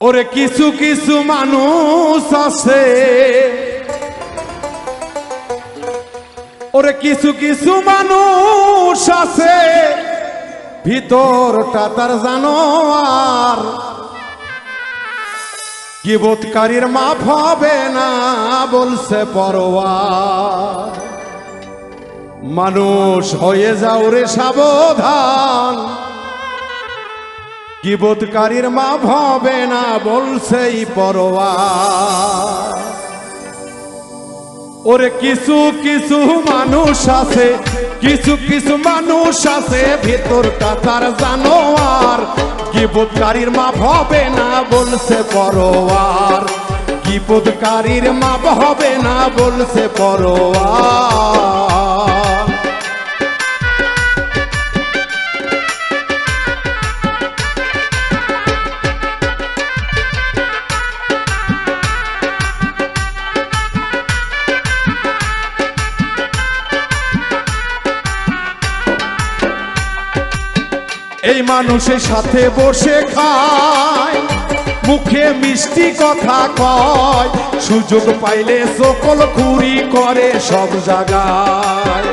ওরে কিছু কিছু মানুষ আছে, ওরে কিছু কিছু মানুষ আছে ভিতরটা তার জানোয়ার, গীবতকারীর মাফ হবে না বলছে পরোয়ার। মানুষ হয়ে যাও রে সাবধান, গীবতকারীর মাফ হবে না বলছেই পরোয়ার। ওরে কিছু কিছু মানুষ আছে, কিছু কিছু মানুষ আছে ভিতরটা তার জানোয়ার, গীবতকারীর মাফ হবে না বলছে পরোয়ার, গীবতকারীর মাফ হবে না বলছে পরোয়ার। এই মানুষের সাথে বসে খায়, মুখে মিষ্টি কথা কয়, সুযোগ পাইলে সকল খুরি করে সব জায়গায়।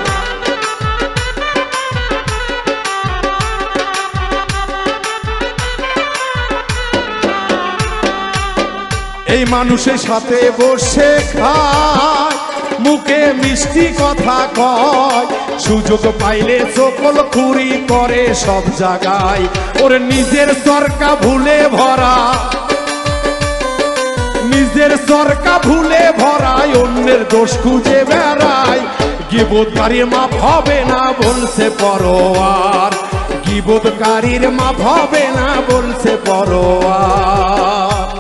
এই মানুষের সাথে বসে খায়, মুখে মিষ্টি কথা কয়, সুযোগ পাইলে সকল খুরি করে সব জায়গায়। ওর নিজের সরকা ভুলে ভরা, নিজের সরকা ভুলে ভরায়, অন্যের দোষ খুঁজে বেড়ায়, গীবতকারীর মাফ হবে না বলছে পরোয়ার, গীবতকারীর মাফ হবে না বলছে পরোয়ার।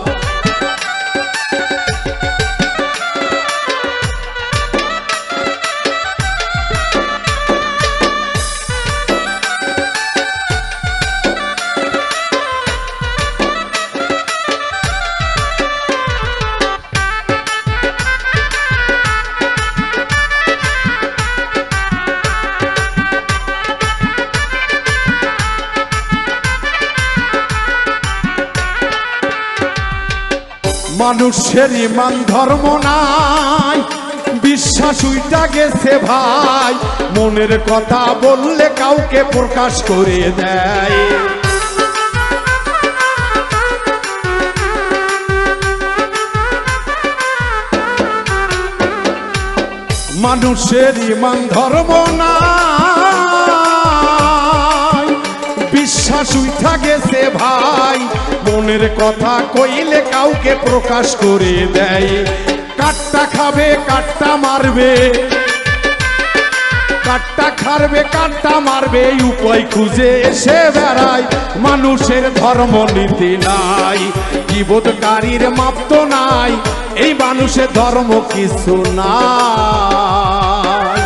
মানুষের ইমান ধর্ম নাই, বিশ্বাস উইটা গেছে ভাই, মনের কথা বললে কাউকে প্রকাশ করে দেয়। মানুষের ইমান ধর্ম নাই, বিশ্বাস উইঠা গেছে ভাই, মনের কথা কইলে কাউকে প্রকাশ করে দেয়। কাট্টা খাবে কাট্টা মারবে, কাট্টা খাবে কাট্টা মারবে, উপায় খুঁজে এসে বেড়ায়, মানুষের ধর্ম নীতি নাই, গীবতকারীর মাপ তো নাই, এই মানুষের ধর্ম কিছু নাই।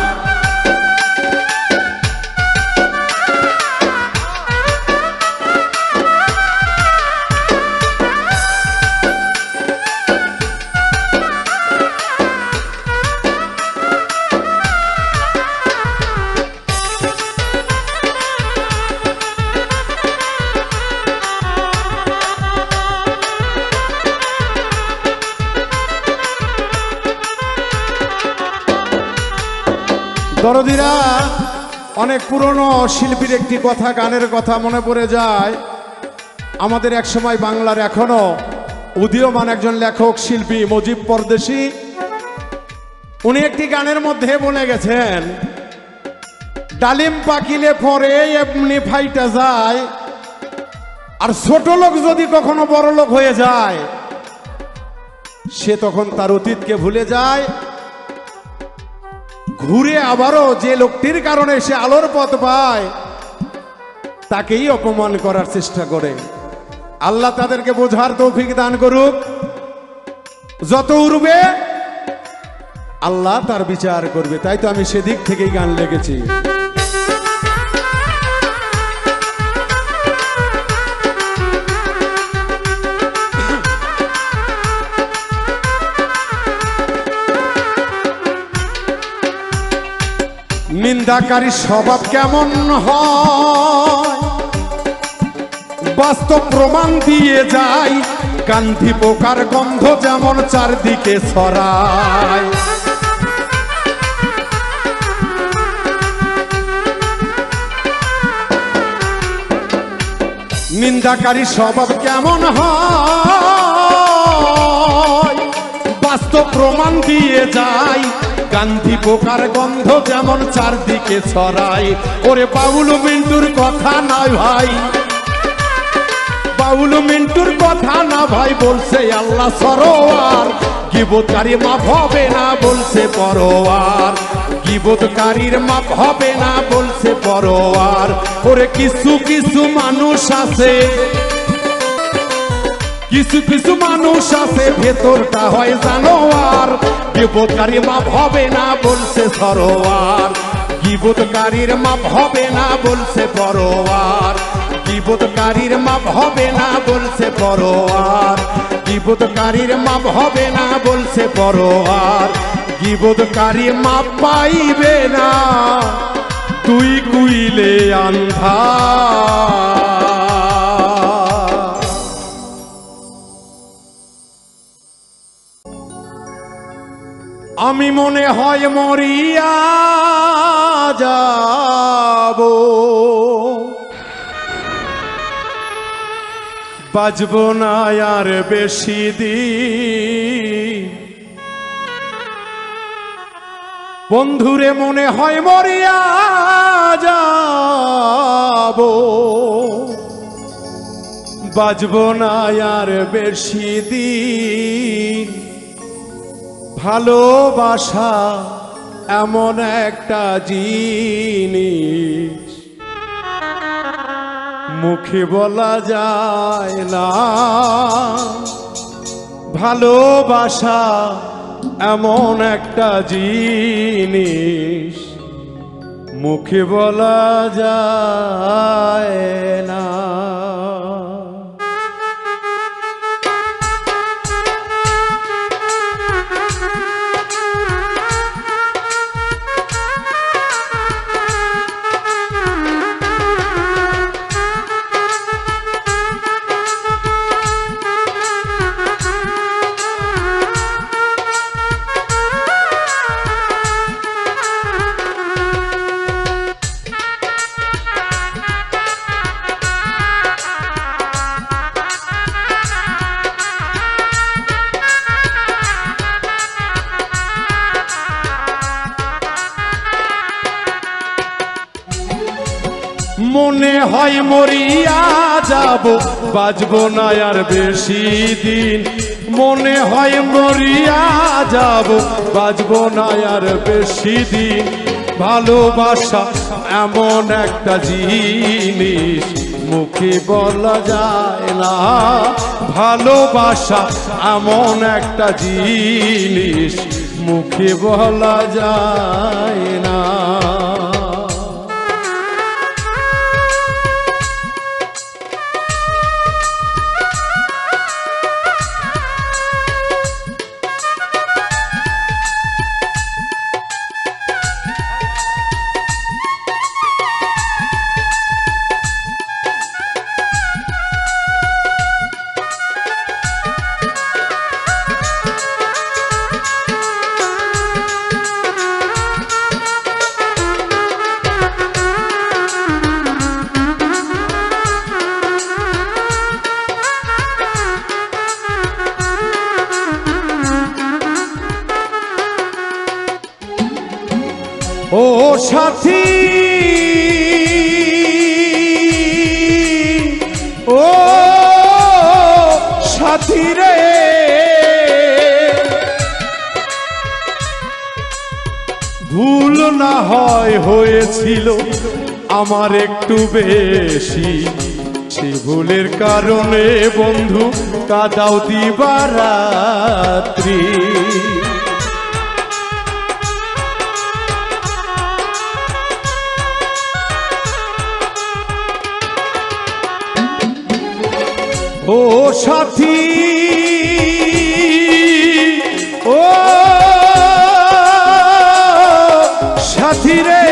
দরদিরা, অনেক পুরনো শিল্পীর একটি কথা, গানের কথা মনে পড়ে যায়। আমাদের এক সময় বাংলার এখনো উদীয়মান একজন লেখক শিল্পী মুজিব পরদেশী, উনি একটি গানের মধ্যে বলে গেছেন, ডালিম পাকিলে পরে এমনি ফাইটা যায়, আর ছোট লোক যদি কখনো বড় লোক হয়ে যায়, সে তখন তার অতীতকে ভুলে যায়, ঘুরে আবারও যে লোকটির কারণে সে আলোর পথ পায় তাকেই অপমান করার চেষ্টা করে। আল্লাহ তাদেরকে বোঝার তৌফিক দান করুক। যত উড়বে আল্লাহ তার বিচার করবে, তাই তো আমি সেদিক থেকেই গান লিখেছি। নিন্দাকারী স্বভাব কেমন হয় বাস্তব প্রমাণ দিয়ে যায়, গান্ধী পোকার গন্ধ যেমন চারদিকে ছড়ায়। নিন্দাকারী স্বভাব কেমন হয় বাস্তব প্রমাণ দিয়ে যায়। গান্ধী পোকার গন্ধ যেমন চারদিকে ছড়ায়। ওরে বাউল মিন্টুর কথা নয় ভাই, বাউল মিন্টুর কথা না ভাই, বলছে আল্লাহ সরোয়ার। গীবতকারী মাপ হবে না বলছে পরোয়ার, গীবতকারীর মাপ হবে না বলছে পরোয়ার। ওরে কিছু কিছু মানুষ আছে, কিছু কিছু মানুষ আছে ভেতরটা হয় জানোয়ার। গীবতকারী মাপ হবে না বলছে সরোয়ার, গীবতকারীর মাপ হবে না বলছে পরোয়ার, গীবতকারীর মাপ হবে না বলছে পরোয়ার, গীবতকারীর মাপ হবে না বলছে পরোয়ার। গীবতকারী মাপ পাইবে না তুই কুইলে আন্ধা। আমি মনে হয় মরিয়া যাব, বাজব না আর বেশি দিন। বন্ধুরে মনে হয় মরিয়া যাব, বাজব না আর বেশি দিন। ভালোবাসা এমন একটা জিনিস মুখে বলা যায় না। ভালোবাসা এমন একটা জিনিস মুখে বলা যায় না। মনে হয় মরিয়া যাব, বাজব না আর বেশি দিন। মনে হয় মরিয়া যাব, বাজব না আর বেশি দিন। ভালোবাসা এমন একটা জিনিস মুখে বলা যায় না। ভালোবাসা এমন একটা জিনিস মুখে বলা যায় না। ও সাথী, ও সাথী রে, ভুল না হয় হয়েছিল আমার একটু বেশি। সে ভুলের কারণে বন্ধু কাদাও দিবারাত্রি। ও সাথী, ও সাথী রে,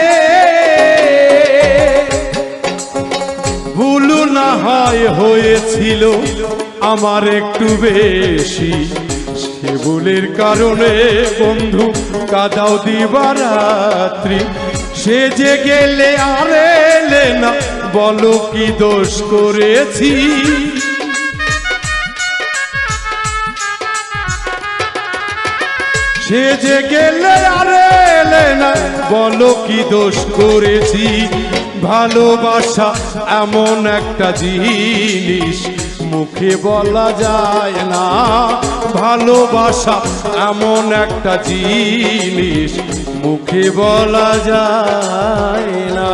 ভুল না হয় হয়েছিল আমার একটু বেশি, সে ভুলের কারণে বন্ধু কাদাও দিবারাত্রি। সে যে গেলে আর এলে না, বলো কি দোষ করেছি। সে যে গেলে আর এলে না, বলো কি দোষ করেছি। ভালোবাসা এমন একটা জিনিস মুখে বলা যায় না। ভালোবাসা এমন একটা জিনিস মুখে বলা যায় না।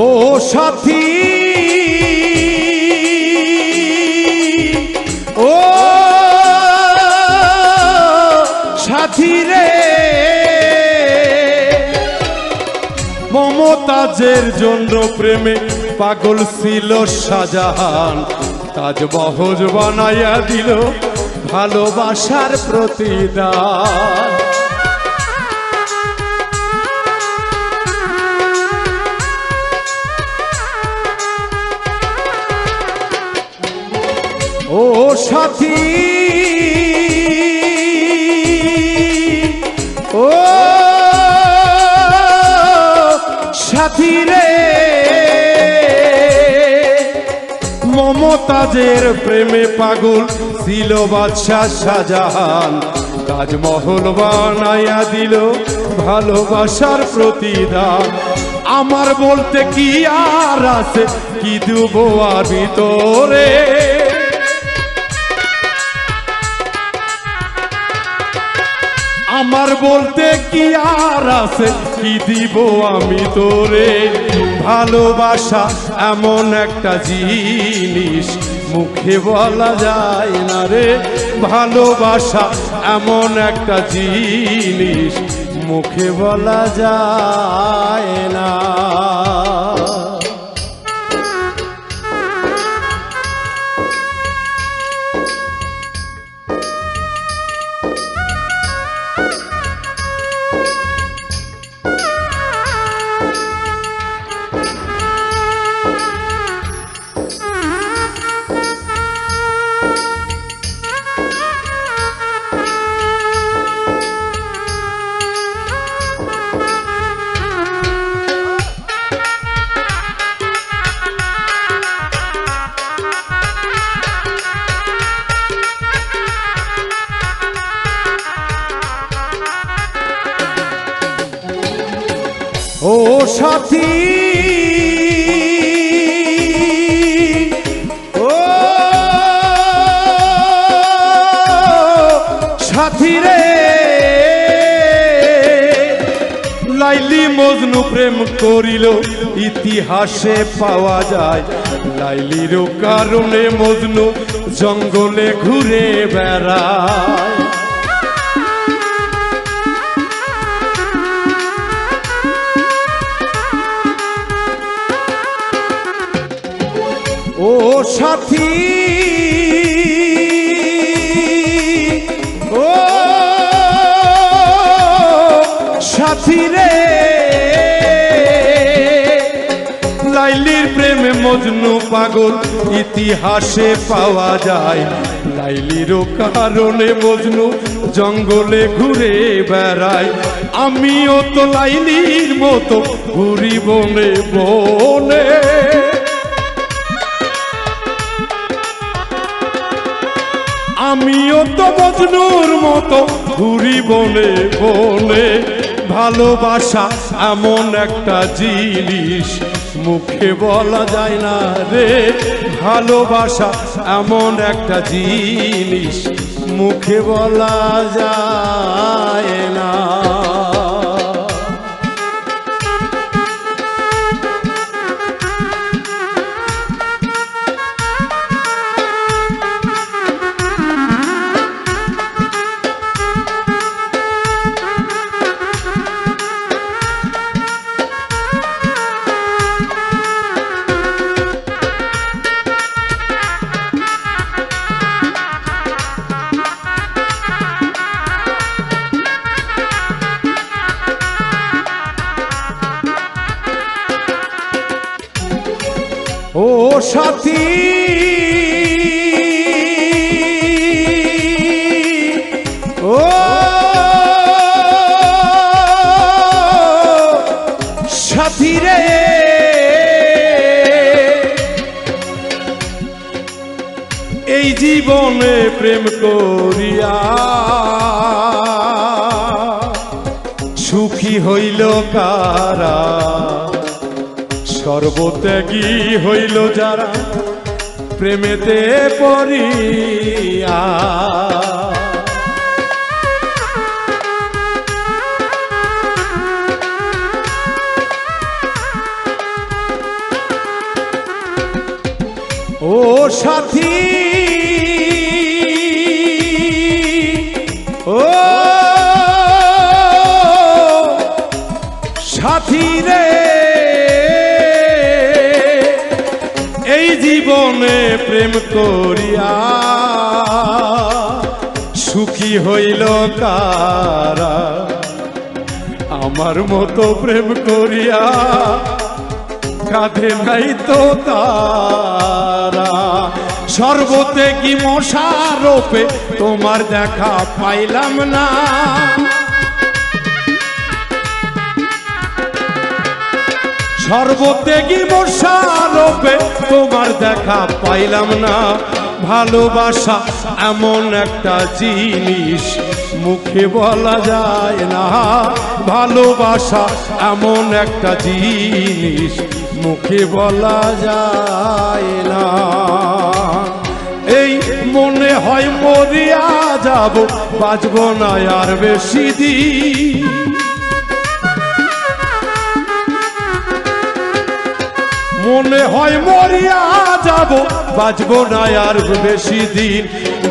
ও সাথী, ও সাথী রে, মমতাজের জন্য প্রেমে পাগল ছিল শাহজাহান। তাজমহল বানাইয়া দিল ভালোবাসার প্রতিদান। ও সাথী, ও সাথী রে, মমতাজের প্রেমে পাগল ছিল বাদশাহ শাহজাহান। তাজমহল বানাইয়া দিল ভালোবাসার প্রতিদান। আমার বলতে কি আর আছে, কি দেবো আর ভিতরে। আমার বলতে কি আর আছে, কি দিব আমি তোরে। ভালোবাসা এমন একটা জিনিস মুখে বলা যায় না রে। ভালোবাসা এমন একটা জিনিস মুখে বলা যায় না। ও সাথী, ও সাথী রে, লাইলি মজনু প্রেম করিল ইতিহাসে পাওয়া যায়। লাইলির কারণে মজনু জঙ্গলে ঘুরে বেড়ায়। ও সাথী, ও সাথী রে, লাইলির প্রেমে মজনু পাগল ইতিহাসে পাওয়া যায়। লাইলির কারণে মজনু জঙ্গলে ঘুরে বেড়ায়। আমিও তো লাইলির মতো ঘুরি বনে বনে। আমিও তো মজনুর মতো ঘুরি বনে বনে। ভালোবাসা এমন একটা জিনিস মুখে বলা যায় না রে। ভালোবাসা এমন একটা জিনিস মুখে বলা যায় না। ও সাথী ও সাথী রে এই জীবনে প্রেম করিয়া সুখী হইল কারা, সর্বত্যাগী হইল যারা প্রেমেতে পড়িয়া। ও সাথী ও সাথী রে এই জীবনে প্রেম করিয়া সুখী হইল কারা, আমার মতো প্রেম করিয়া কাঁধে নাই তো তারা। সর্বত্যাগী মশারূপে তোমার দেখা পাইলাম না, সর্বত্যাগী মশারূপে তোমার দেখা পাইলাম না। ভালোবাসা এমন একটা জিনিস মুখে বলা যায় না, ভালোবাসা এমন একটা জিনিস মুখে বলা যায় না। এই মনে হয় মরিয়া যাব, বাঁচব না আর বেশি দিন। মনে হয় মরিয়া যাব, বাঁচব না আর বেশি দিন।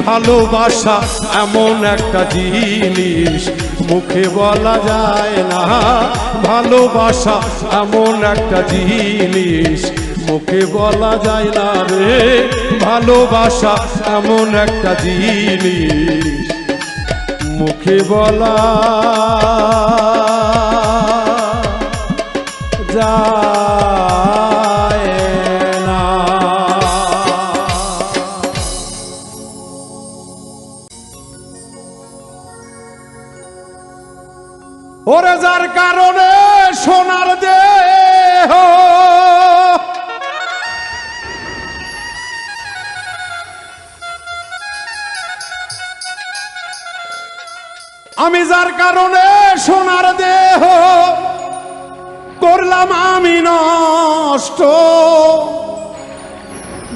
ভালোবাসা এমন একটা জিনিস মুখে বলা যায় না, ভালোবাসা এমন একটা জিনিস মুখে বলা যায় না রে। ভালোবাসা এমন একটা জিনিস মুখে বলা যায় না। ওরে যার কারণে সোনার দেহ আমি, যার কারণে সোনার দেহ করলাম আমি নষ্ট।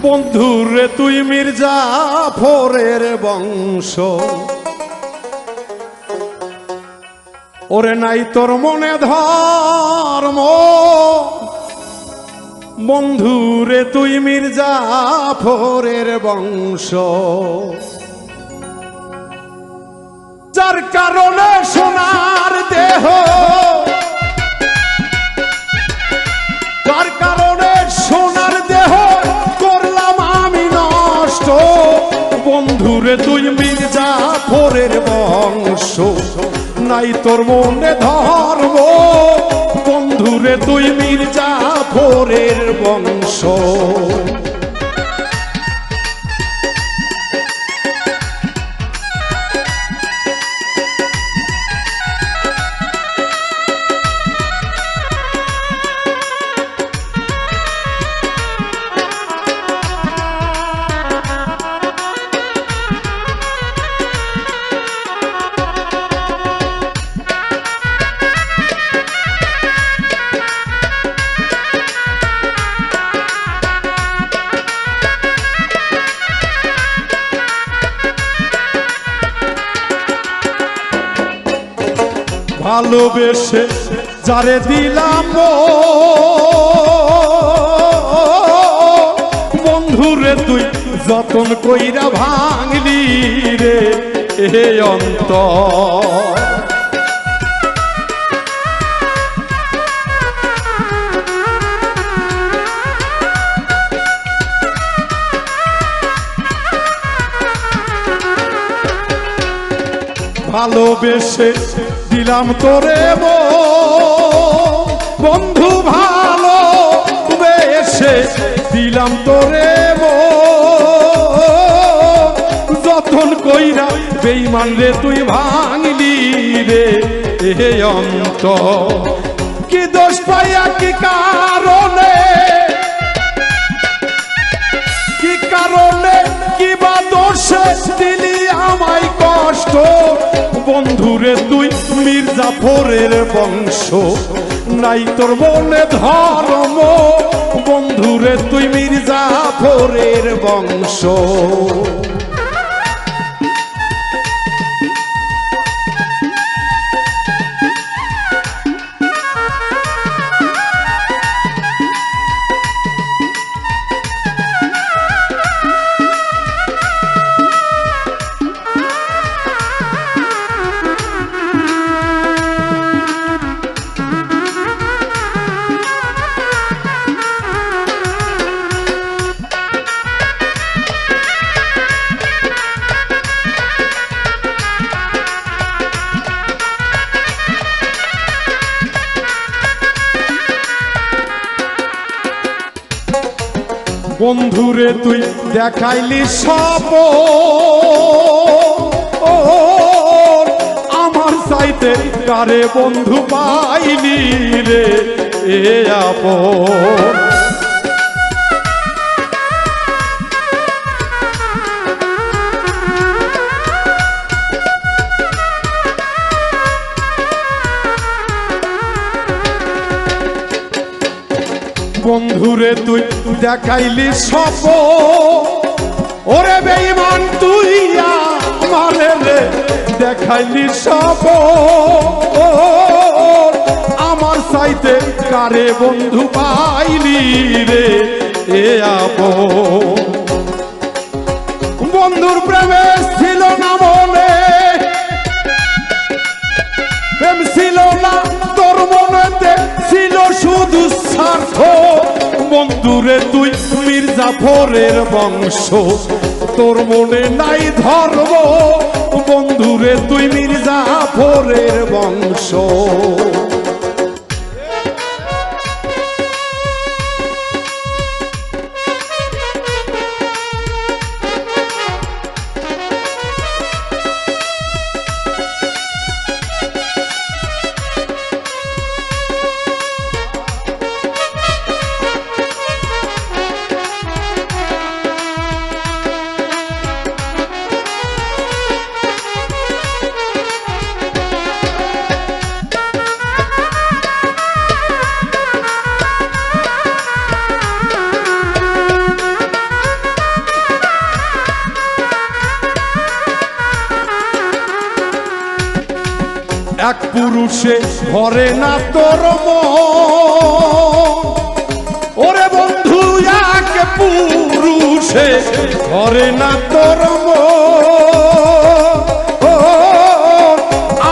বন্ধুরে তুই মির্জাফরের বংশ, ওরে নাই তোর মনে ধর্ম। বন্ধুরে তুই মির্জাফরের বংশ, যার কারণে সোনার দেহ, যার কারণে সোনার দেহ করলাম আমি নষ্ট। বন্ধুরে তুই মির্জাফরের বংশ, নাই তোর মনে ধর্ম। বন্ধুরে তুই মির্জাফরের বংশ, ভালোবেসে যারে দিলাম বন্ধুরে তুই যতন কইরা ভাঙলি রে এ অন্তর। ভালোবেসে দিলাম তোরে বন্ধু, ভালো বেসে দিলাম দিলাম তোরে যতন কইরা বেঈমান রে তুই ভাঙলি রে এ অন্ত কি দোষ পাইয়া কি কারণে কি বা দোষে দিলি আমায় কষ্ট বন্ধুরে তুই মির্জাফরের বংশ নাই তোর মনে ধর্ম বন্ধুরে তুই মির্জাফরের বংশ বন্ধুরে তুই দেখাইলি সব আমার চাইতে কারে বন্ধু পাইলি রে এ আপন বন্ধুরে তুই দেখাইলি সব ওরে বেঈমান তুই আমারে রে দেখাইলি সব আমার চাইতে কারে বন্ধু পাইলি রে এ আপন বন্ধুর প্রেমে ছিল না মনে প্রেম ছিল না তোর মনেতে ছিল শুধু স্বার্থ বন্ধুরে তুই মির্জাফরের বংশ তোর মনে নাই ধর্ম বন্ধুরে তুই মির্জাফরের বংশ এক পুরুষে ভরে না তোর ওরে বন্ধু এক পুরুষে ভরে না তোর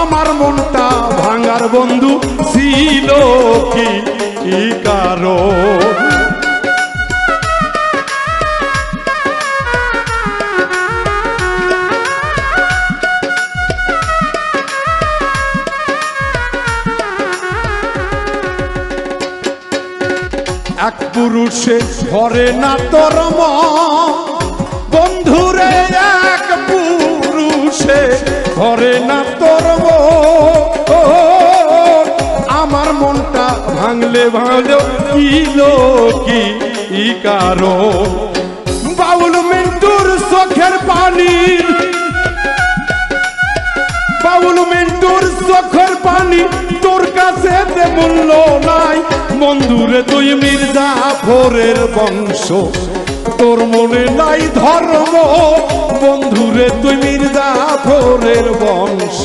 আমার মনটা ভাঙার বন্ধু ছিল কি কারণ এক পুরুষে ভরে না তোর বন্ধুরে এক পুরুষে ভরে না তোর আমার মনটা ভাঙলে ভালো কি কারণ বাউল মিন্টুর চোখের পানি বাউল মিন্টুর চোখের পানি তোর কাছে মূল্য নাই বন্ধুরে তুই মির্জাফরের বংশ তোর মনে নাই ধর্ম বন্ধুরে তুই মির্জাফরের বংশ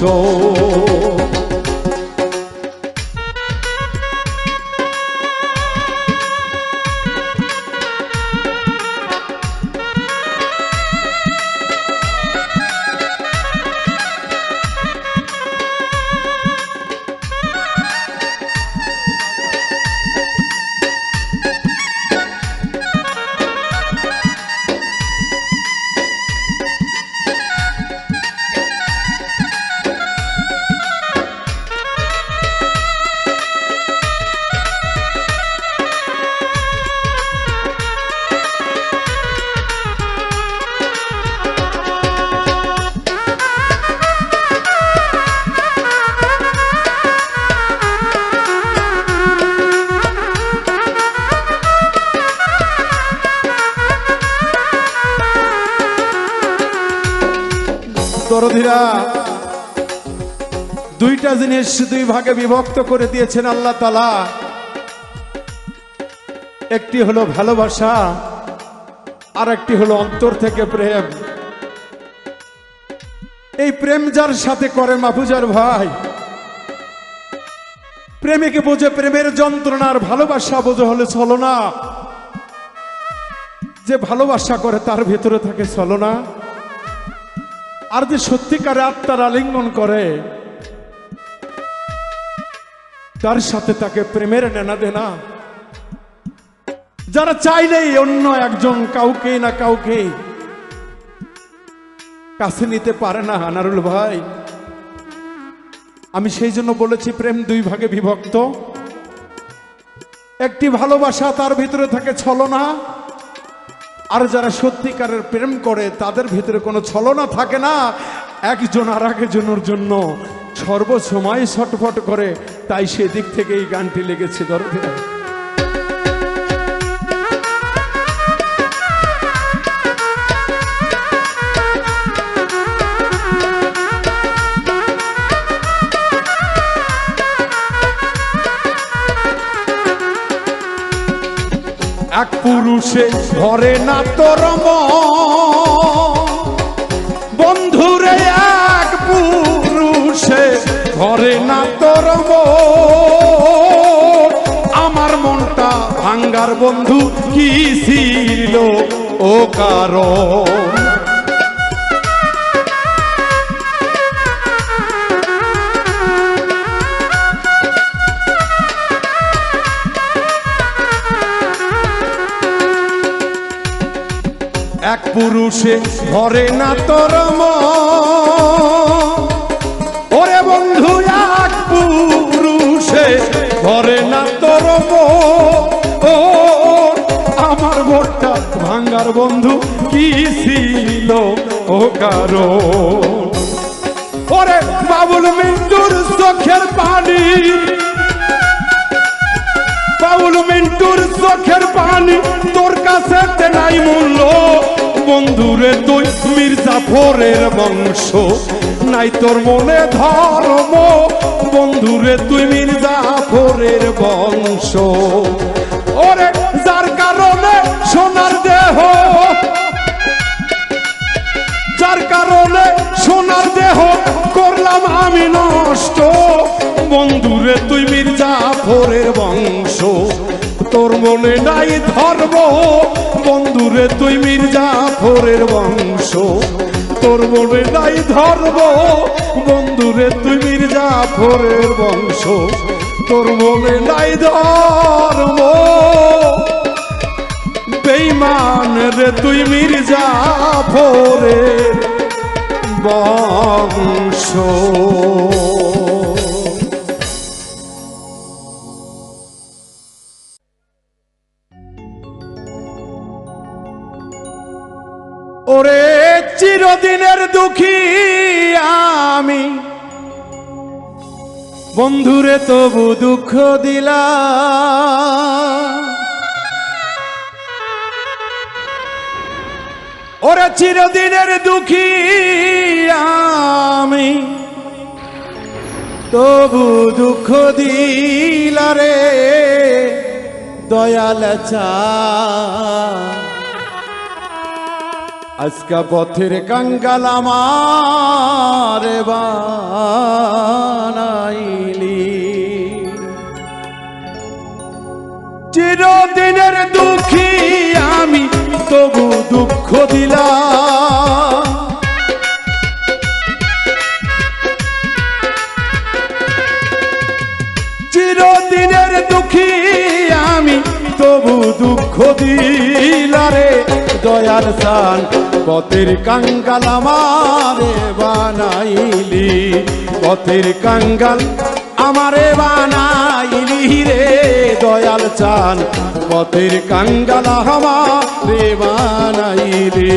বন্ধুরা, দুইটা জিনিস দুই ভাগে বিভক্ত করে দিয়েছেন আল্লাহ তাআলা। একটি হলো ভালোবাসা, আর একটি হলো অন্তর থেকে প্রেম। এই প্রেম যার সাথে করে মাহফুজার ভাই, প্রেমিকে বোঝে প্রেমের যন্ত্রণার, ভালোবাসা বোঝে হলে ছলনা। যে ভালোবাসা করে তার ভেতরে থাকে ছলনা, আর যে সত্যিকারে আত্মার আলিঙ্গন করে তার সাথে তাকে প্রেমের নেনা দেনা। যারা চাইলেই অন্য একজন কাউকে না কাউকে কাছে নিতে পারে না আনারুল ভাই। আমি সেই জন্য বলেছি প্রেম দুই ভাগে বিভক্ত। একটি ভালোবাসা, তার ভিতরে থাকে ছলনা, আর যারা সত্যিকারের প্রেম করে তাদের ভিতরে কোনো ছলনা থাকে না। একজন আর একজনের জন্য সর্বসময় ছটফট করে, তাই সেদিক থেকে এই গানটি লেগেছে দরদিরা। এক পুরুষে ভরে না তোর বন্ধুরে, এক পুরুষে ভরে না তোর আমার মনটা ভাঙ্গার বন্ধু কি ছিল ও কারণ। এক পুরুষে ভরে না তোর ওরে বন্ধু, এক পুরুষে ভরে না তোর আমার ভোটটা ভাঙ্গার বন্ধু কি ছিল ও কারণ। ওরে বাবুল মিন্টুর চোখের পানি, বাবুল মিন্টুর চোখের পানি তোর কাছে নাই মূল্য। বন্ধুরে তুই মির্জাফরের বংশ, নাই তোর মনে ধর্ম। বন্ধুরে তুই মির্জাফরের বংশ। ওরে যার কারণে সোনার দেহ, যার কারণে সোনার দেহ করলাম আমি নষ্ট। বন্ধুরে তুই মির্জাফরের বংশ, তোর মনে নাই ধর্ম। বন্ধুরে তুই মির্জাফরের বংশ, তোর মনে নাই ধর্ম। বন্ধুরে তুই মির্জাফরের বংশ, তোর মনে নাই ধর্ম। বেঈমান রে তুই মির্জাফরের বংশ। ওরে চিরদিনের দুঃখী আমি, বন্ধুরে তবু দুঃখ দিলাম। ওরে চিরদিনের দুঃখী আমি, তবু দুঃখ দিলা রে দয়াল চা। আজকা পথের কাঙ্গাল আমার বানাইলি। চিরদিনের দুঃখী আমি, তবু দুঃখ দিলাম। চিরদিনের দুঃখী আমি, তবু দুঃখ দিলারে দয়ার সান। পথের কাঙ্গাল আমারে বানাইলি, পথের কাঙ্গাল আমারে বানাইলি রে দয়াল চান। পথের কাঙ্গাল আমারে বানাইলি।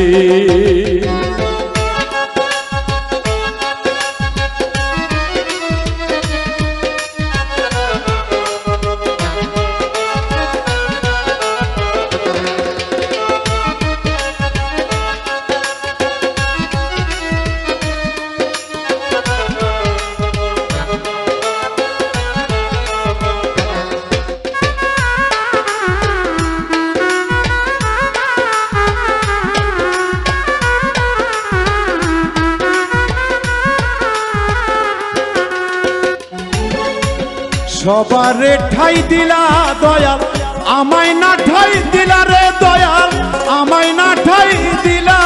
সবারে ঠাই দিলা দয়াল আমায় না ঠাই দিলা রে দয়াল আমায় না ঠাই দিলা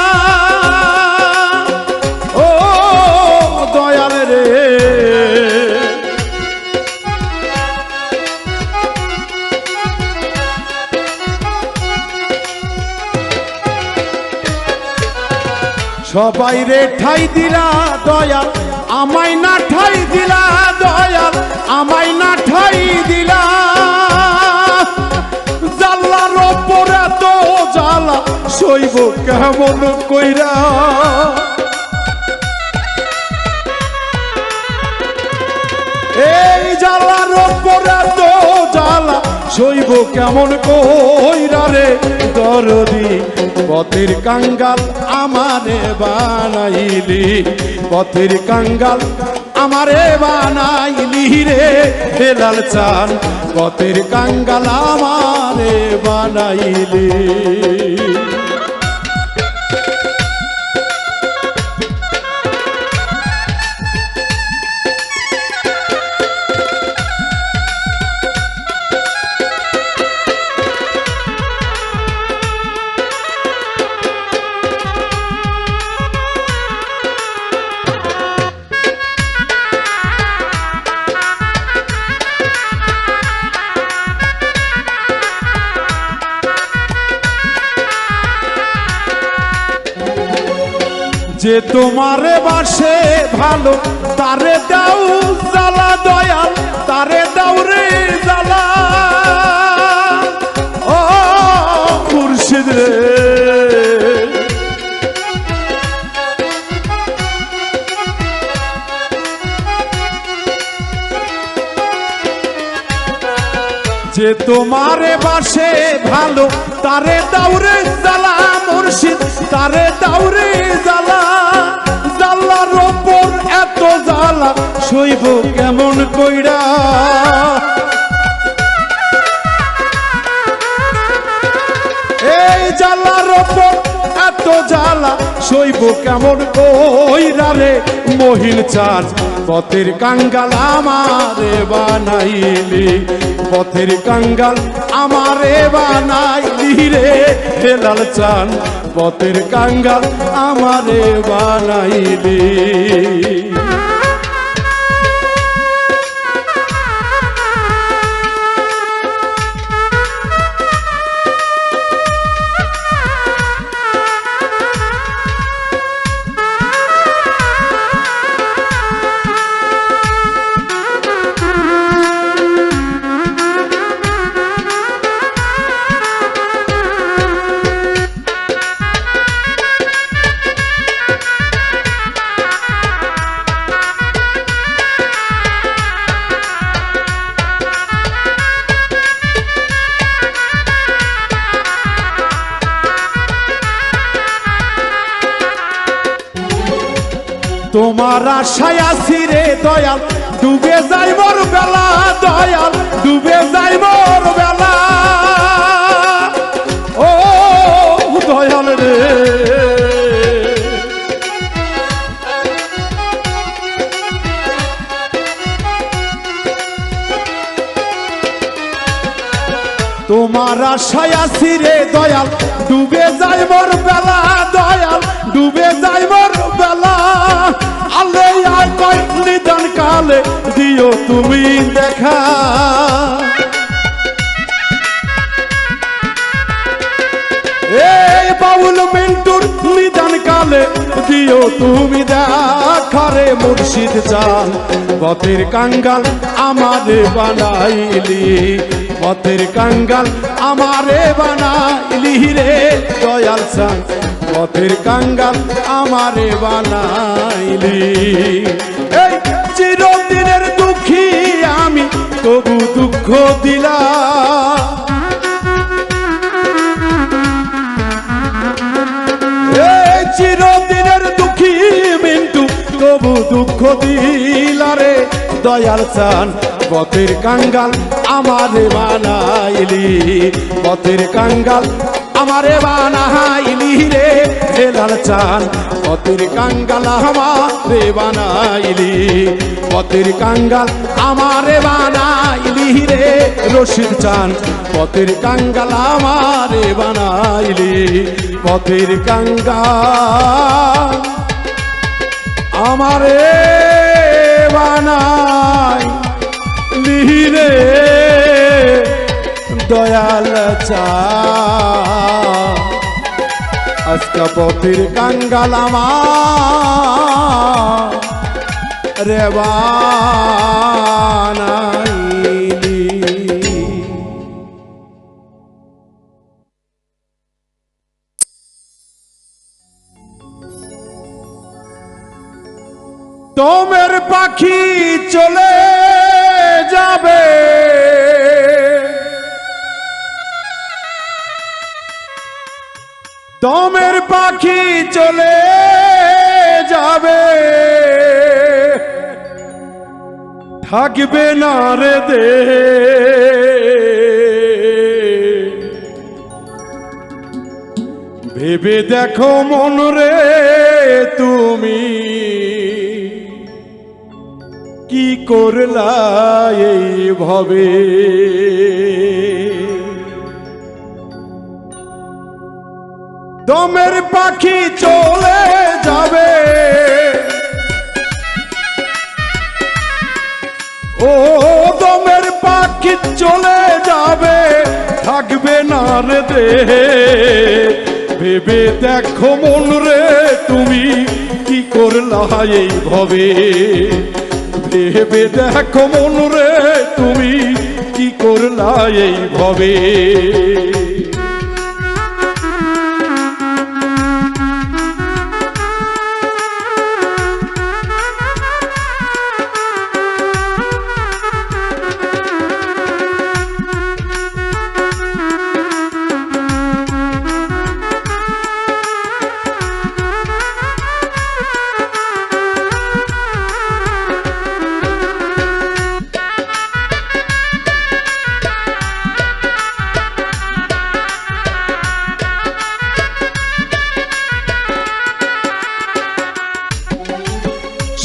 ও দয়াল রে সবাই রে ঠাই দিলা দয়াল আমায় না ঠাই দিলা দয়াল আমায় না ঠাই দিলা জাল্লার ওপরে তো জ্বালা সইব কেমন কইরা এই জ্বালার ওপরে তো জ্বালা সইব কেমন কইরা রে দরদি পথের কাঙ্গাল আমারে বানাইলি পথের কাঙ্গাল আমারে বানাইলি রে হেলাল চান পথের কাঙ্গাল আমারে বানাইলি যে তোমারে বাসে ভালো তারে দাও জ্বালা দয়াল তারে দাও রে জ্বালা ও মুর্শিদ রে যে তোমারে বাসে ভালো তারে দাও রে জ্বালা মুর্শিদ তারে দাও রে জ্বালা জাল্লার ওপর এত জ্বালা সইব কেমন কইরা এই জাল্লার ওপর এত জ্বালা সইব কেমন কইরা রে মহিন চাঁদ পথের কাঙ্গাল আমারে বানাইলি পথের কাঙ্গাল আমারে বানাইলি রে হেলাল চান পথের কাঙ্গাল আমারে বানাইলি তোমার আশায় আছি রে দয়াল ডুবে যাই মোর বেলা দয়াল ডুবে যাই মোর বেলা ও দয়াল রে তোমার আশায় আছি রে দয়াল ডুবে যাই মোর বেলা দয়াল ডুবে যাই মোর বেলা আলে আয় কই নিদান কালে দিও তুমি দেখা এই বাউল মিন্টুর নিদান কালে দিও তুমি দেখা রে মুর্শিদ চান পথের কাঙ্গাল আমারে বানাইলি পথের কাঙ্গাল আমারে বানাইলি রে দয়াল চান পথের কাঙ্গাল আমারে বানাইলি এই চিরদিনের দুঃখী আমি তবু দুঃখ দিলা এই চিরদিনের দুঃখী মিন্টু তবু দুঃখ দিলা রে দয়াল চান পথের কাঙ্গাল আমারে বানাইলি পথের কাঙ্গাল আমারে বানাইলি রে হেলাল চান পথের কাঙ্গাল আমারে বানাইলি পথের কাঙ্গাল আমারে বানাইলি রশিদ চান পথের কাঙ্গাল আমারে বানাইলি পথের কাঙ্গাল আমারে বানাইলি রে দয়াল চা আজকা পথের কাঙ্গাল আমার রে বানাইলি। তোমের পাখি চলে যাবে তোমের পাখি চলে যাবে থাকবে না রে দে ভেবে দেখো মন রে তুমি কি করলা এই ভাবে দমের পাখি চলে যাবে ও দমের পাখি চলে যাবে থাকবে না রে দে ভেবে দেখো মন রে তুমি কি করলা এই ভাবে ভেবে দেখো মন রে তুমি কি করলা এই ভাবে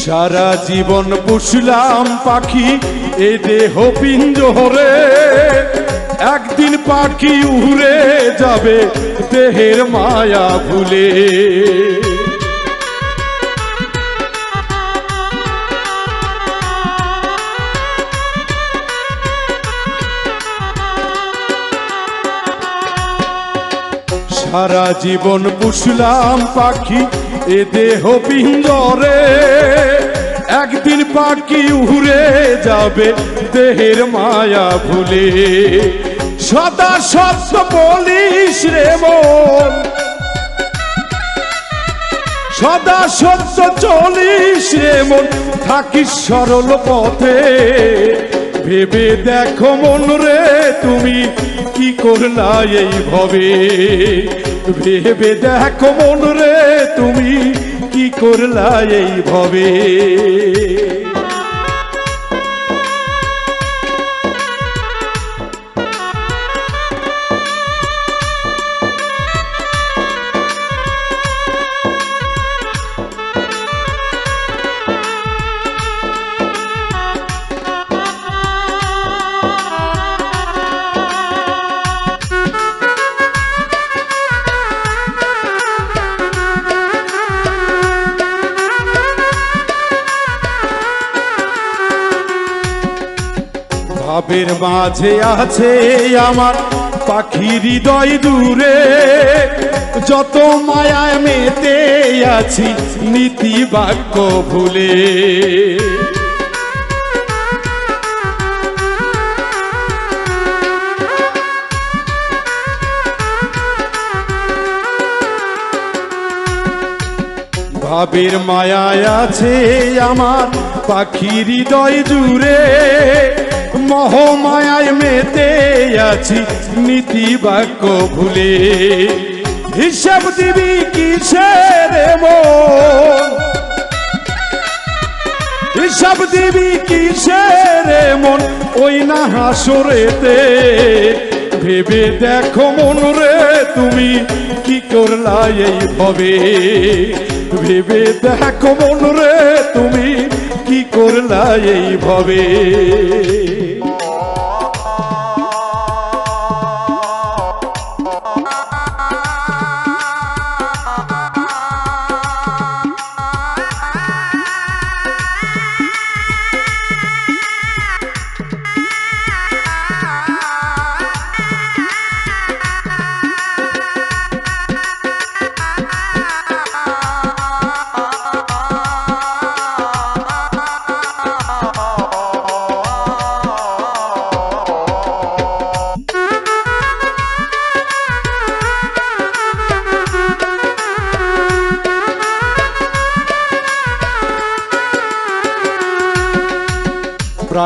সারা জীবন পুষলাম পাখি এ দেহ পিঞ্জরে একদিন পাখি উড়ে যাবে দেহের মায়া ভুলে সারা জীবন পুষলাম পাখি এ দেহ পিঞ্জরে একদিন পাখি উড়ে যাবে দেহের মায়া ভুলে সদা সত্য বলিস রে মন সদা সত্য চলিস রে মন থাকিস সরল পথে ভেবে দেখো মন রে তুমি কি করলা এই ভবে ভেবে দেখো মন রে তুমি কি করলা এই ভবে ভাবের মাঝে আছে আমার পাখি হৃদয় দূরে যত মায়ায় মেতে আছি নীতি বাক্য ভুলে ভাবের মায়ায় আছে আমার পাখি হৃদয় জুড়ে মোহমায়ায় মেতে আছি নীতি বাক্য ভুলে হিসাব দিবি কিসের মন হিসাব দিবি কিসের মন ওই না হাসরেতে ভেবে দেখো মন রে তুমি কি করলা এই ভবে ভেবে দেখো মন রে তুমি কি করলা এই ভবে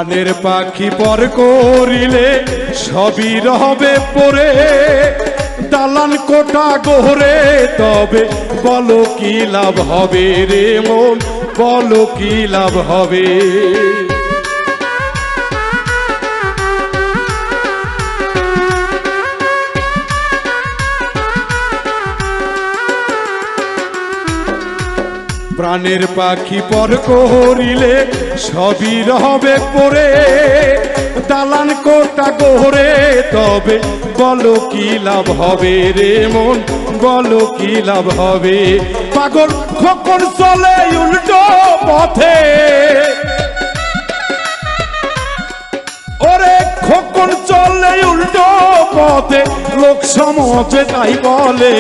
প্রাণের পাখি পর করিলে সবই রবে পরে, দালান কোটা গোহরে তবে বলো কি লাভ হবে রে মন, বলো কি লাভ হবে। প্রাণের পাখি পর করিলে সবই রবে পরে, দালান কোটা গোহরে তবে বলো কি লাভ হবে রে মন, বলো কি লাভ হবে। পাগল খোকন চলে উল্টো পথে, ওরে খোকন চলে উল্টো পথে, লোক সমাজে তাই বলে।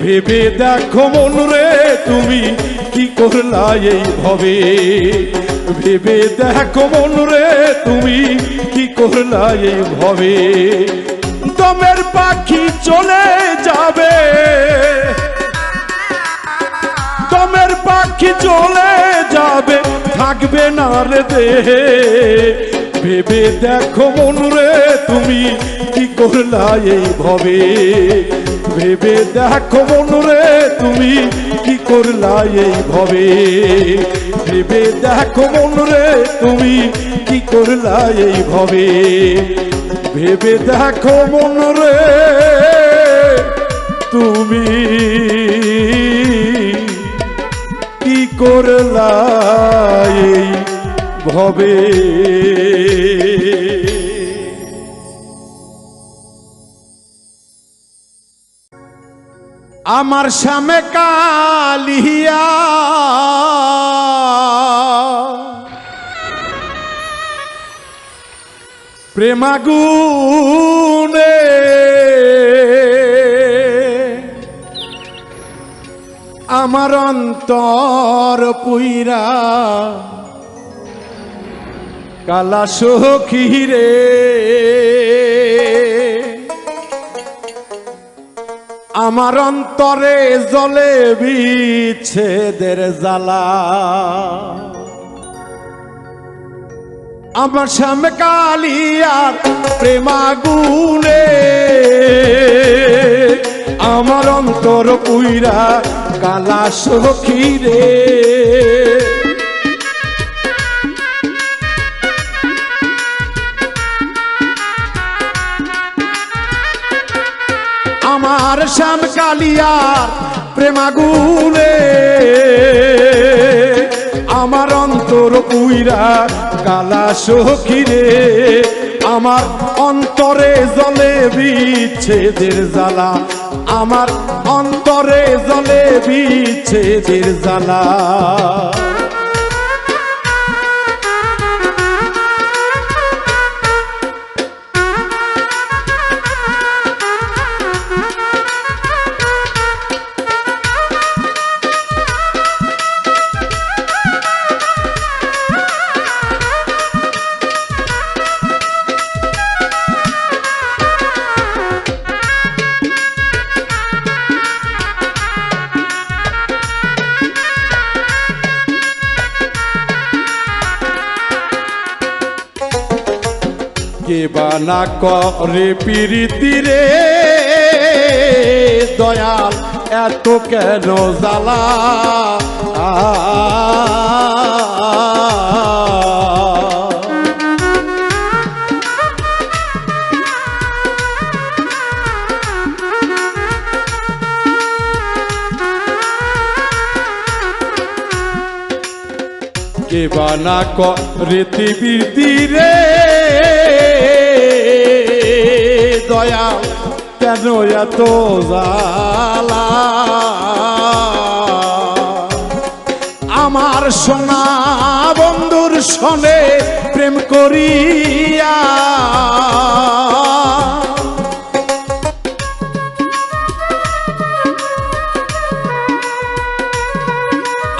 ভেবে দেখো মন রে তুমি কি করলা এই ভবে, ভেবে দেখো মন রে তুমি কি করলা এই ভবে। দমের পাখি চলে যাবে, দমের পাখি চলে যাবে, থাকবে না রে দেহে। ভেবে দেখো মন রে তুমি কি করলা এই ভবে, ভেবে দেখো মন রে তুমি কি করলা এই ভবে। ভেবে দেখো মন রে তুমি কি করলা এই ভবে, ভেবে দেখো মন রে তুমি কি করলা এই ভবে। আমার সামে কালিয়া প্রেমাগুনে, আমার অন্তর পুইরা কালা সখী রে। আমার অন্তরে জ্বলে বিচ্ছেদের জ্বালা, আমার সামনে কালিয়ার প্রেমাগুনে, আমার অন্তর পুইরা কালা সখী রে। আমার শ্যাম কালিয়ার প্রেমাগুনে, আমার অন্তর পুইরা কালা সখী রে। আমার অন্তরে জ্বলে বিচ্ছেদের জ্বালা, আমার অন্তরে জ্বলে বিচ্ছেদের জ্বালা। কে বানা করে প্রীতি রে দয়াল, এত কেন জ্বালা। কে বানা করে প্রীতি রে দয়া, কেন এত জ্বালা। আমার সোনা বন্ধুর সনে প্রেম করিয়া,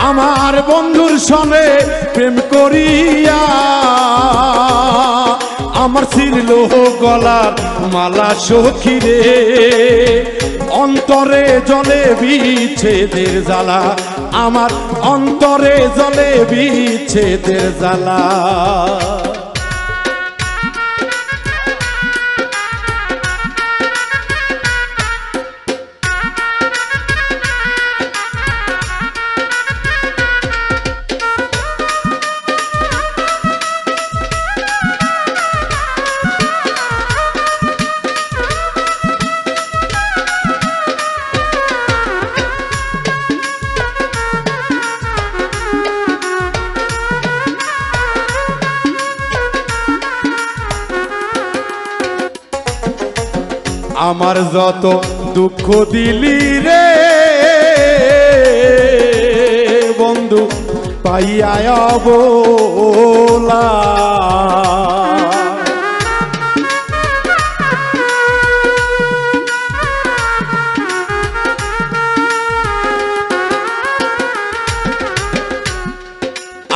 আমার বন্ধুর সনে প্রেম করিয়া, আমার ছিড়ল গলার মালা সখী রে। অন্তরে জলে বিচ্ছেদের জ্বালা, আমার অন্তরে জলে বিচ্ছেদের জ্বালা। আমার যত দুঃখ দিলি রে বন্ধু পাইয়া বলা।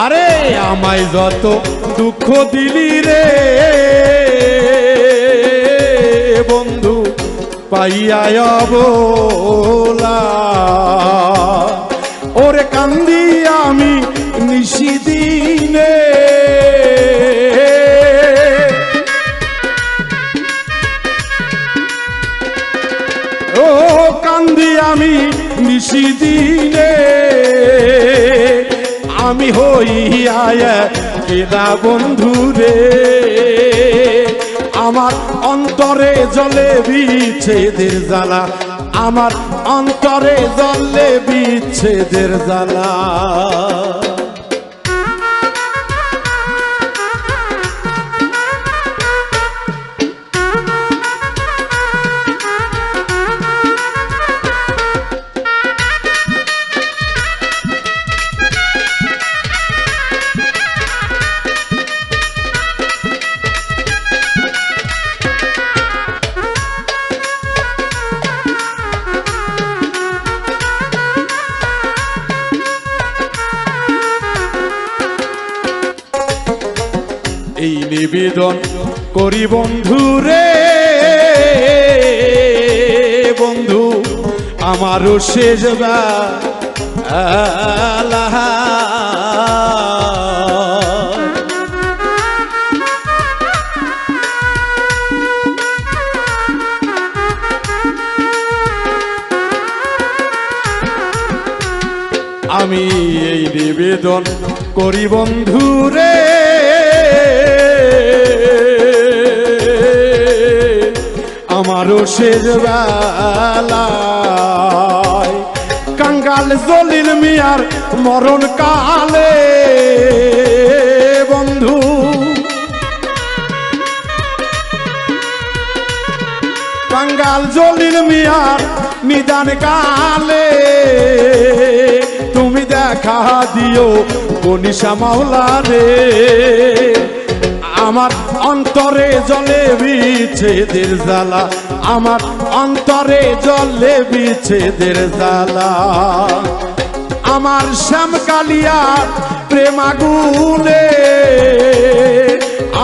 আরে আমায় যত দুঃখ দিলি রে বন্ধু পাইয়া বলা। ওরে কান্দি আমি নিশিদিনে ও কান্দি আমি নিশিদিনে আমি হইয়া কেদা বন্ধু রে। আমার অন্তরে জলে বিচ্ছেদের জ্বালা, আমার অন্তরে জলে বিচ্ছেদের জ্বালা। এই নিবেদন করি বন্ধু রে বন্ধু আমারও শেষ বেলা। আমি এই নিবেদন করি বন্ধু রে আমারও শেষ বেলায় কাঙ্গাল জলিল মিয়ার মরণ কালে বন্ধু কাঙ্গাল জলিল মিয়ার নিদান কালে তুমি দেখা দিও বনিশা মাওলা রে। আমার অন্তরে জলে বিচ্ছেদের জ্বালা, আমার অন্তরে জলে বিচ্ছেদের জ্বালা। আমার শ্যামকালিয়া প্রেম আগুনে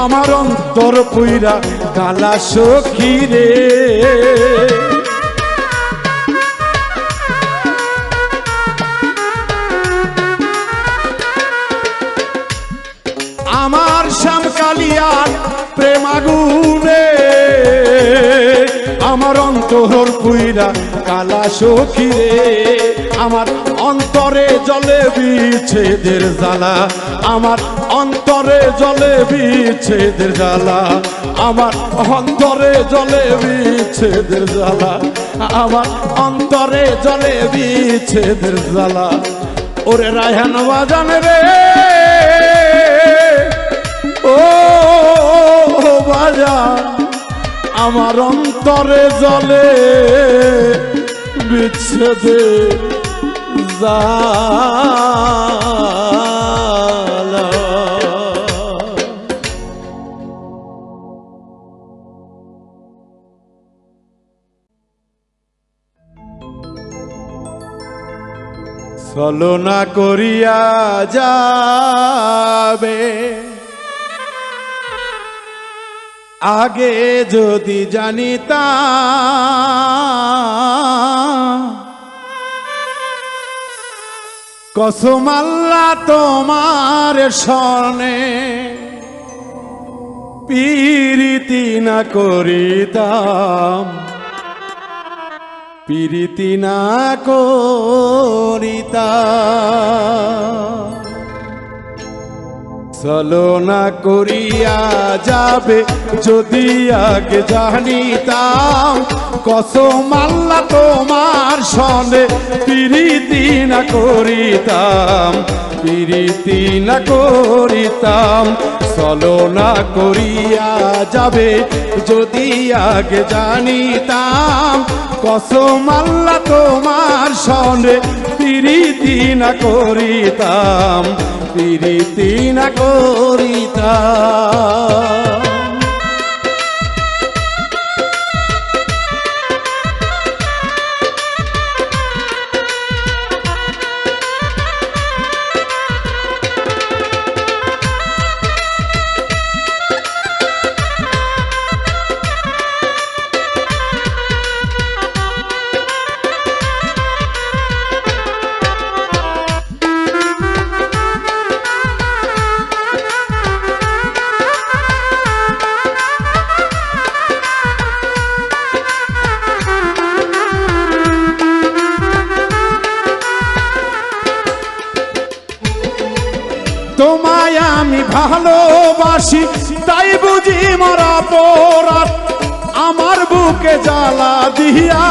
আমার অন্তর পুইরা কালা সখী রে। আমার শ্যামকালিয়ার প্রেম আগুনে আমার অন্তর পুইরা কালা সখী রে। আমার অন্তরে জলে বিচ্ছেদের জ্বালা, আমার অন্তরে জলে বিচ্ছেদের জ্বালা, আমার অন্তরে জলে বিচ্ছেদের জ্বালা, আমার অন্তরে জলে বিচ্ছেদের জ্বালা। ওরে রায়হান বাজান রে ও বাজান আমার অন্তরে জলে বিচ্ছেদের জ্বালা। ছলনা করিয়া যাবে আগে যদি জানিতাম, কসম আল্লাহ তোমার শরণে পীরিতি না করিতাম, পীরিতি না করিতাম। ছলনা করিয়া যাবে যদি আগে জানিতাম কসম আল্লাহ তোমার সনে প্রীতি না করিতাম, প্রীতি না করিতাম। চলো না করিয়া যাবে যদি আগে জানিতাম কসম আল্লাহ তোমার সনে প্রীতি না করিতাম, প্রীতি না করিতাম। তোমায় আমি ভালোবাসি তাই বুঝি মরা অপরাধ, আমার বুকে জ্বালা দিয়া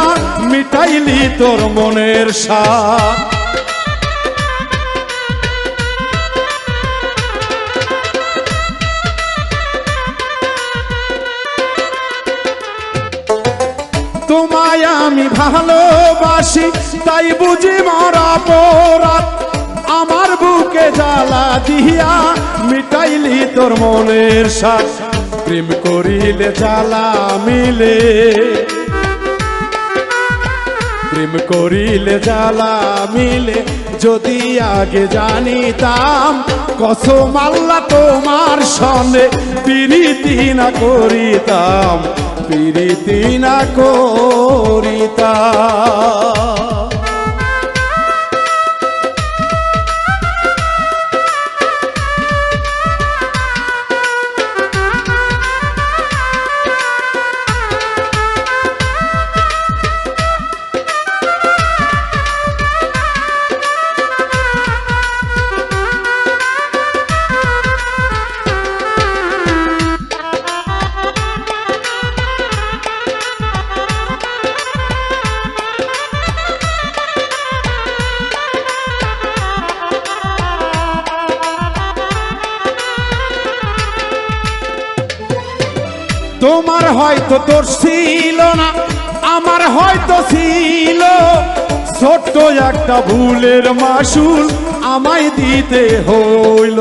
মিটাইলি তোর মনের স্বাদ। তোমায় আমি ভালোবাসি তাই বুঝি মরা অপরাধ, আমার বুকে জ্বালা দিয়া মিটাইলি তোর মনের স্বাদ। প্রেম করিলে জ্বালা মিলে, প্রেম করিলে জ্বালা মিলে যদি আগে জানিতাম কসম আল্লাহ তোমার সনে প্রীতি না করিতাম, প্রীতি না করিতাম। তোমার হয়তো তোর ছিল না, আমার হয়তো ছিল, ছোট্ট একটা ভুলের মাসুল আমায় দিতে হইল।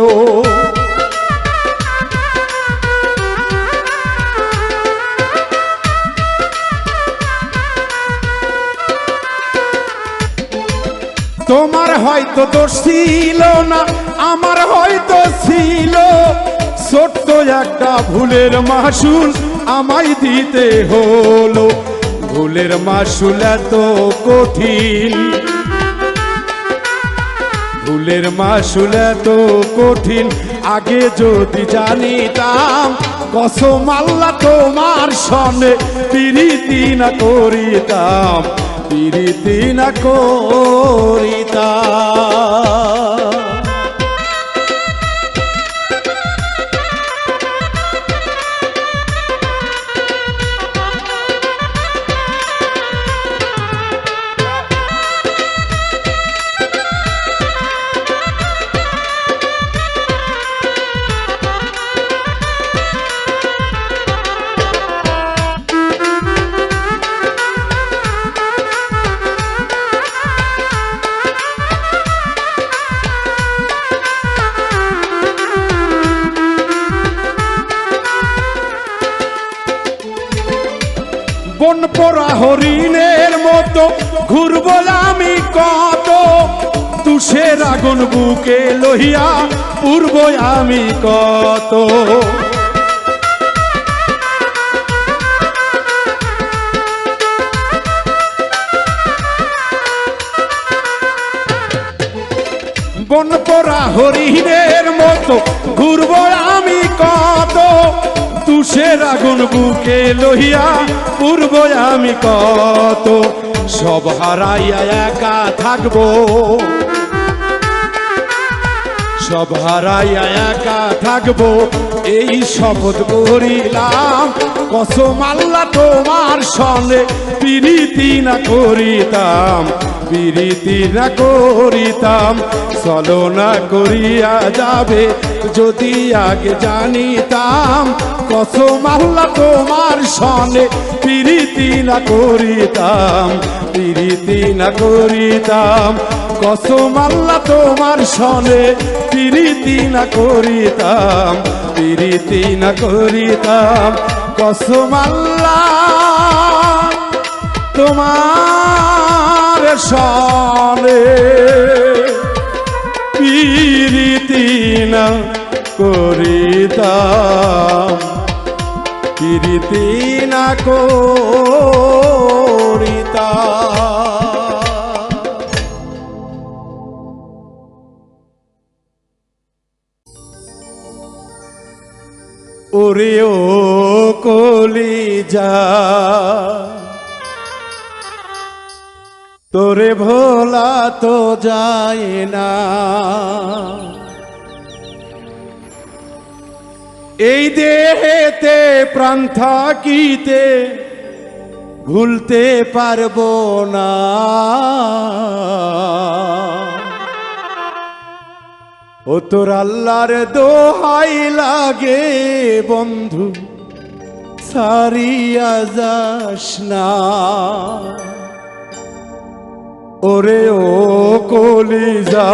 তোমার হয়তো দোষ ছিল না, আমার হয়তো ছিল, ছোট্ট একটা ভুলের মাসুল আমায় দিতে হলো। ভুলের মাসুল এত কঠিন, ভুলের মাসুল এত কঠিন, আগে যদি জানিতাম কসম আল্লাহ তোমার সনে প্রীতি না করিতাম, প্রীতি না করিতাম। বন পরা হরিণের মতো ঘুরবো আমি কত, তুষের আগুন বুকে লহিয়া পূর্ব আমি কত। বন পরা হরিণের মতো ঘুরবো আমি কত, তুষের আগুন বুকে লহিয়া পূর্ব আমি কত। সব হারাইয়া একা থাকবো, সব হারাইয়া একা থাকবো, এই শপথ করিলাম কসম আল্লাহ তোমার সনে প্রীতি না করিতাম প্রীতি না করিতাম চলো না করিয়া যাবে যদি আগে জানিতাম কসম আল্লাহ তোমার সনে প্রীতি না করিতাম প্রীতি না করিতাম কসম আল্লাহ তোমার সনে প্রীতি না করিতাম প্রীতি না করিতাম কসম আল্লাহ তোমার সনে প্রীতি না করিতাম প্রীতি না করিতাম। ওরে ও কলিজা তোরে ভোলা তো যায় না, এই দেহেতে প্রাণ থাকিতে ভুলতে পারবো না। ও তোর আল্লাহর দোহাই লাগে বন্ধু সারিয়া যাস না। ওরে ও কলিজা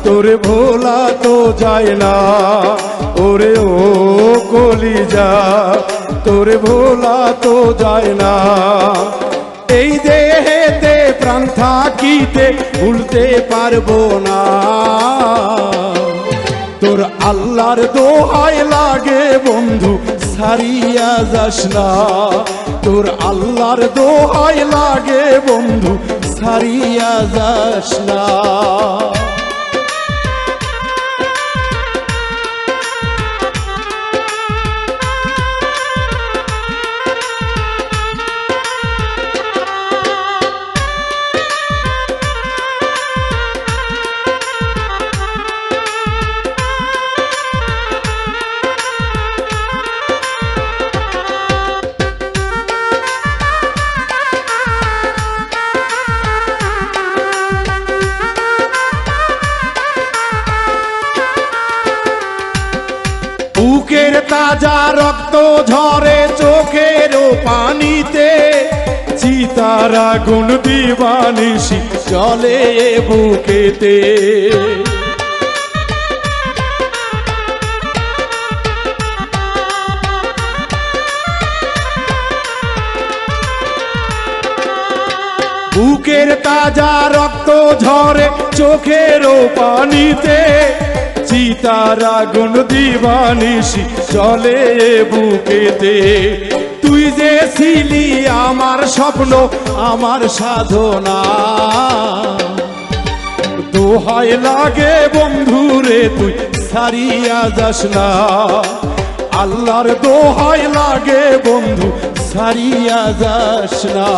তোরে ভোলা তো যায় না, ওরে ও কলিজা তোরে ভোলা তো যায় না। এই দেহেতে প্রাণ থাকিতে ভুলতে পারবো না। তোর আল্লাহর দোহাই লাগে বন্ধু সারিয়া যাস না, তোর আল্লাহর দোহাই লাগে বন্ধু সারিয়া যাস না। বুকের তাজা রক্ত ঝরে চোখের পানিতে, চিতার আগুন দিবানিশি চলে বুকেতে। বুকের তাজা রক্ত ঝরে চোখের পানিতে, চিতার আগুন দিবানিশি চলে বুকেতে। তুই যে ছিলি আমার স্বপ্ন আমার সাধনা, দোহাই লাগে বন্ধুরে তুই সারিয়া যাস না। আল্লাহর দোহাই লাগে বন্ধু সারিয়া যাস না।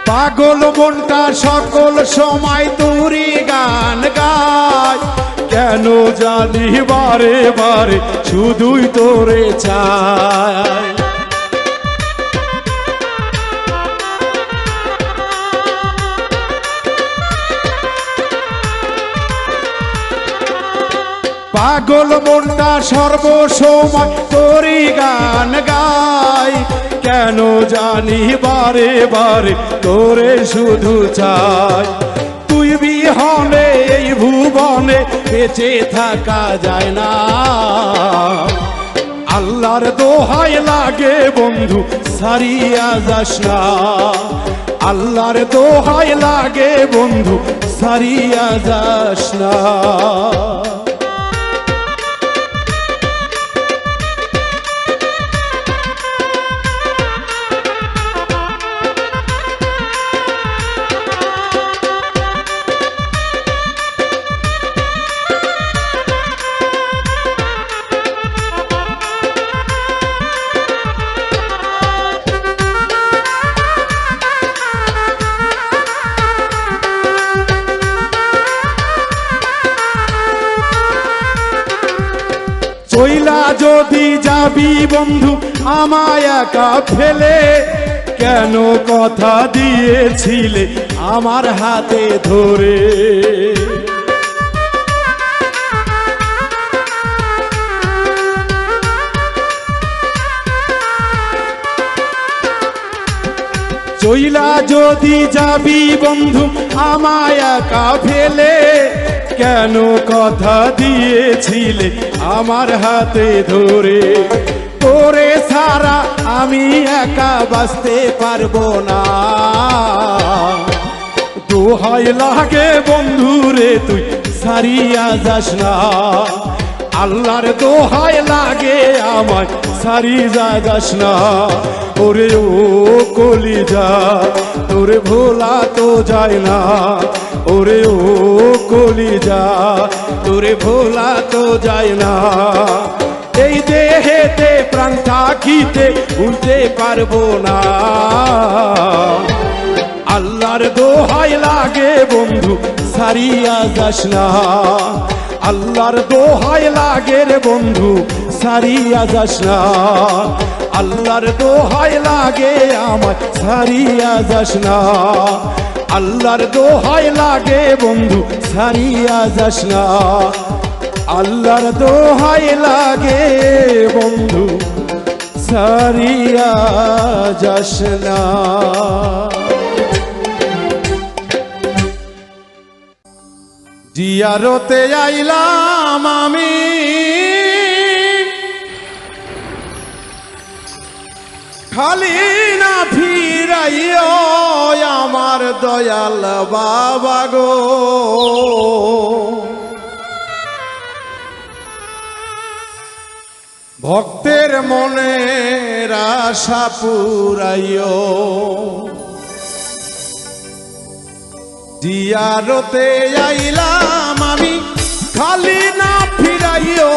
পাগল মনটা সকল সময় তোরই গান গায়, কেন জানি বারে বারে শুধুই তোরে চায়। পাগল মনটা সর্বসময় তোরই গান গায়, কেন জানি বারে বারে তোরে শুধু চাই। তুই বিহনে এই ভুবনে বেঁচে থাকা যায় না। আল্লাহর দোহাই লাগে বন্ধু সারিয়া যাস না, আল্লাহর দোহাই লাগে বন্ধু সারিয়া যাস না। যদি যাবি বন্ধু আমায় একা ফেলে, কেন কথা দিয়েছিলে আমার হাতে ধরে। চইলা যদি যাবি বন্ধু আমায় একা ফেলে, কেন কথা দিয়েছিলে আমার হাতে ধরে। তোরে ছাড়া আমি একা বাঁচতে পারবো না, দোহাই লাগে বন্ধু রে তুই সারিয়া যাস না। আল্লাহর দোহাই লাগে আমায় সারিয়া যাস না। ওরে ও কলিজা তোরে ভোলা তো যায় না, ওরে ও কলিজা তোরে ভোলা তো যায় না। এই দেহেতে প্রাণ থাকিতে ভুলতে পারবো না। আল্লাহর দোহাই লাগে বন্ধু সারিয়া যাস না, আল্লাহর দোহাই লাগে রে বন্ধু সারিয়া যাস না। আল্লাহর দোহাই লাগে আমায় সারিয়া যাস না, আল্লাহর দোহাই লাগে বন্ধু সারিয়া যাস না। আল্লাহর দোহাই লাগে বন্ধু সারিয়া যাস না। জিয়ারতে আইলাম আমি, খালি না ফিরাইও আমার দয়াল বাবা গো। ভক্তের মনের আশা পুরাইও, জিয়ারতে আইলাম আমি, খালি না ফিরাইও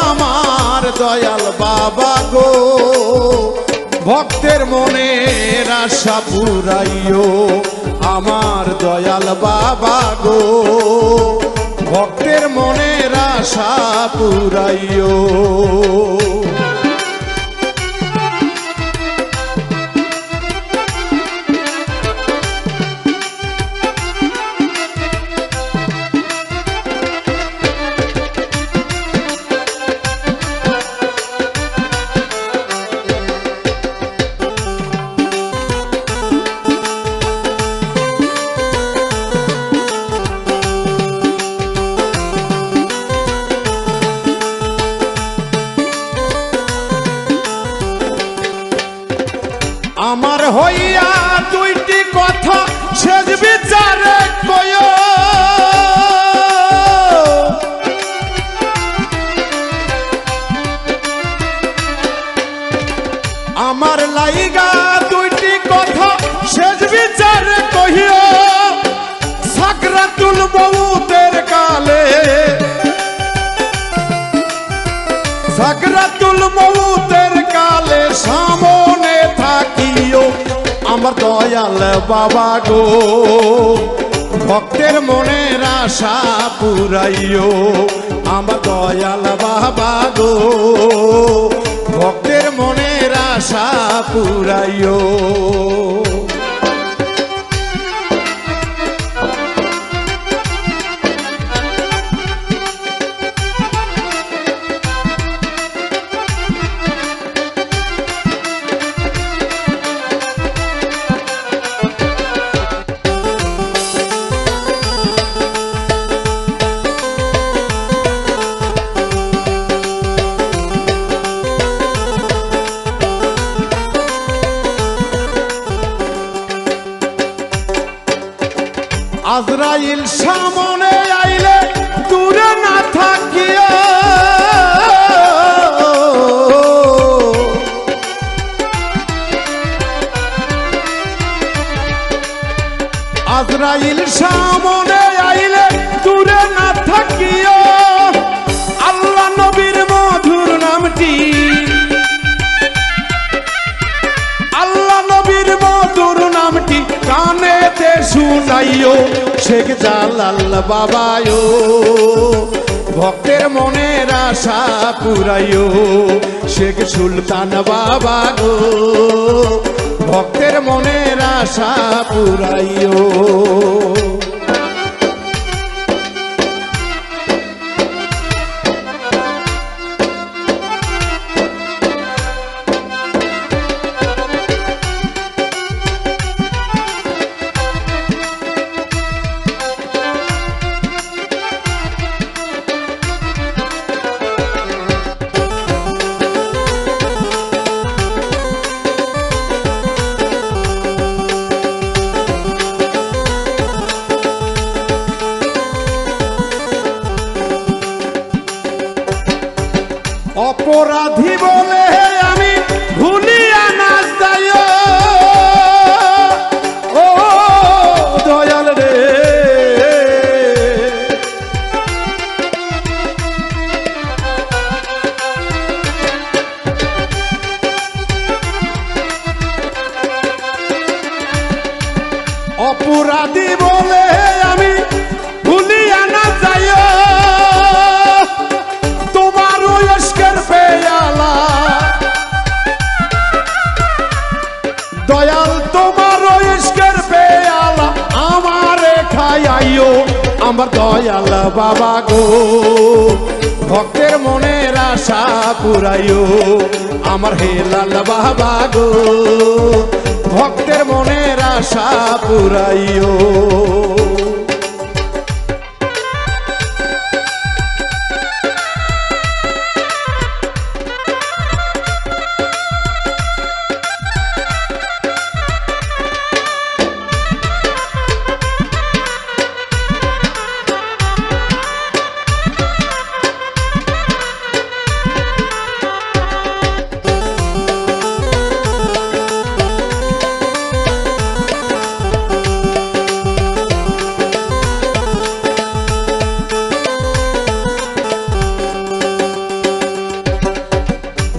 আমার দয়াল বাবা গো। ভক্তের মনের আশা পুরাইও আমার দয়াল বাবা গো। ভক্তের মনের আশা পুরাইও। আমার হইয়া দুইটি কথা শেষ বিচারে কয়ো, আমার লাইগা দুইটি কথা শেষ বিচারে কহিও। সাকরাতুল মউতের কালে, সাকরাতুল মউতের কালে সামনে থাকিও আমার দয়াল বাবা গো। ভক্তের মনের আশা পুরাইও আমার দয়াল বাবা গো। ভক্তের মনের আশা পুরাইও। আজরাইল সামনে আইলে দূরে না থাকিও, আজরাইল সামনে আইলে দূরে না থাকিও। আল্লাহ নবীর মধুর নামটি, আল্লাহ নবীর মধুর নামটি কানেতে শুনাইও। শেখ জালাল বাবায়ো ভক্তের মনের আশা পুরাইও শেখ সুলতান বাবা গো ভক্তের মনের আশা পুরাইও অপরাধী বলে আমি ভুলিয়া না যাই ও দয়াল রে অপরাধী বলে আমি ভুলিয়া না যাই দয়াল তোমার ইশকের পেয়ালা আমারে খাইও আমার দয়াল বাবা গো ভক্তের মনের আশা পুরাইও আমার হেলাল বাবা গো ভক্তের মনের আশা পুরাইও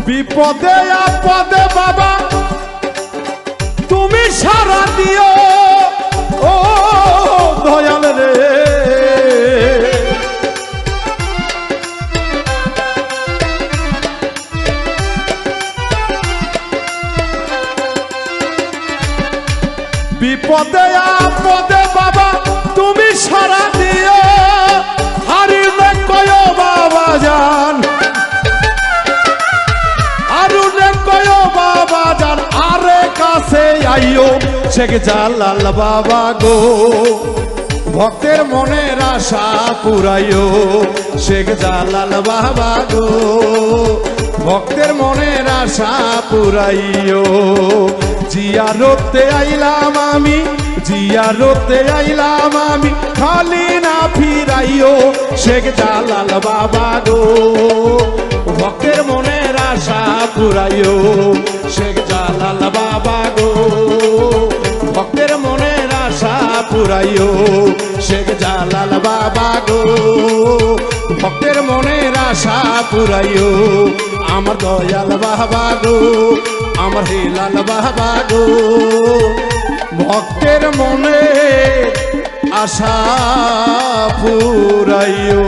বিপদে আপদে বাবা তুমি সারা দিও ও দয়াল রে বিপদে আপদে বাবা তুমি সারা দিও হারিলে কয় বাবা জান বাবা জান আরে কাছে আইও শেখ জালাল বাবা গো ভক্তের মনের আশা পুরাইও শেখ জালাল বাবা গো ভক্তের মনের আশা পুরাইও জিয়ারতে আইলাম আমি খালি না ফিরাইও শেখ জালাল বাবা গো ভক্তের মনের আশা পুরাইও শেখ জালাল বাবা গো ভক্তের মনের আশা পুরাইও শেখ জালাল বাবা গো ভক্তের মনের আশা পুরাইও আমার দয়াল বাবা গো আমার হেলাল বাবা গো ভক্তের মনে আশা পুরাইও